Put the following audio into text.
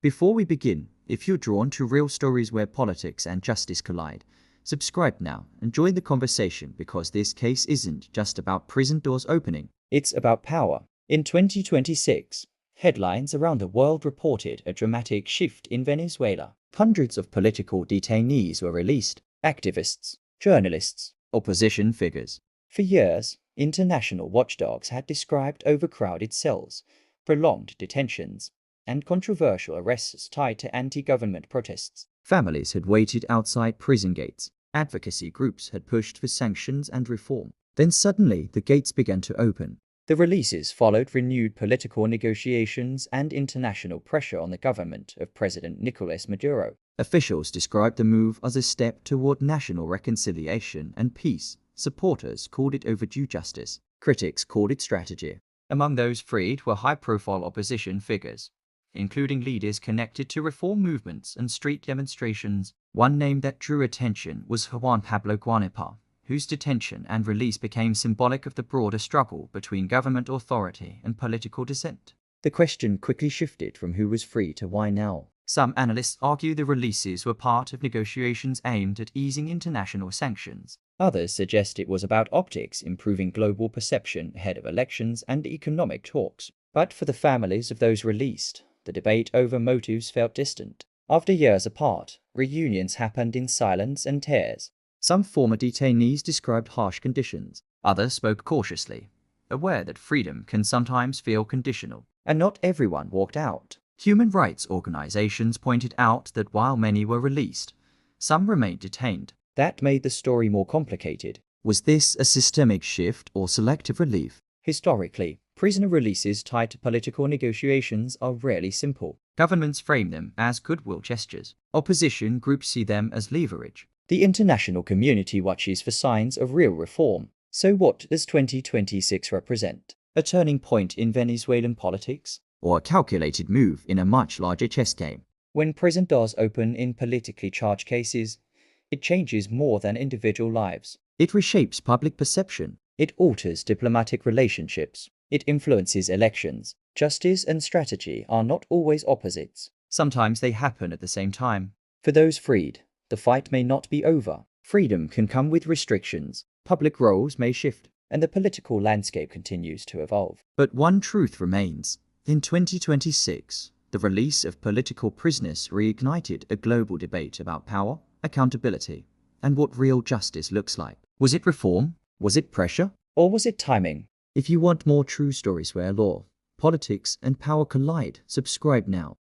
Before we begin, if you're drawn to real stories where politics and justice collide, subscribe now and join the conversation, because this case isn't just about prison doors opening. It's about power. In 2026, headlines around the world reported a dramatic shift in Venezuela. Hundreds of political detainees were released: activists, journalists, opposition figures. For years, international watchdogs had described overcrowded cells, prolonged detentions, and controversial arrests tied to anti-government protests. Families had waited outside prison gates. Advocacy groups had pushed for sanctions and reform. Then suddenly, the gates began to open. The releases followed renewed political negotiations and international pressure on the government of President Nicolás Maduro. Officials described the move as a step toward national reconciliation and peace. Supporters called it overdue justice. Critics called it strategy. Among those freed were high-profile opposition figures, including leaders connected to reform movements and street demonstrations. One name that drew attention was Juan Pablo Guanipa, whose detention and release became symbolic of the broader struggle between government authority and political dissent. The question quickly shifted from who was free to why now. Some analysts argue the releases were part of negotiations aimed at easing international sanctions. Others suggest it was about optics, improving global perception ahead of elections and economic talks. But for the families of those released, the debate over motives felt distant. After years apart, reunions happened in silence and tears. Some former detainees described harsh conditions. Others spoke cautiously, aware that freedom can sometimes feel conditional. And not everyone walked out. Human rights organizations pointed out that while many were released, some remained detained. That made the story more complicated. Was this a systemic shift or selective relief? Historically, prisoner releases tied to political negotiations are rarely simple. Governments frame them as goodwill gestures. Opposition groups see them as leverage. The international community watches for signs of real reform. So what does 2026 represent? A turning point in Venezuelan politics? Or a calculated move in a much larger chess game? When prison doors open in politically charged cases, it changes more than individual lives. It reshapes public perception. It alters diplomatic relationships. It influences elections. Justice and strategy are not always opposites. Sometimes they happen at the same time. For those freed, the fight may not be over. Freedom can come with restrictions. Public roles may shift, and the political landscape continues to evolve. But one truth remains. In 2026, the release of political prisoners reignited a global debate about power, accountability, and what real justice looks like. Was it reform? Was it pressure? Or was it timing? If you want more true stories where law, politics, and power collide, subscribe now.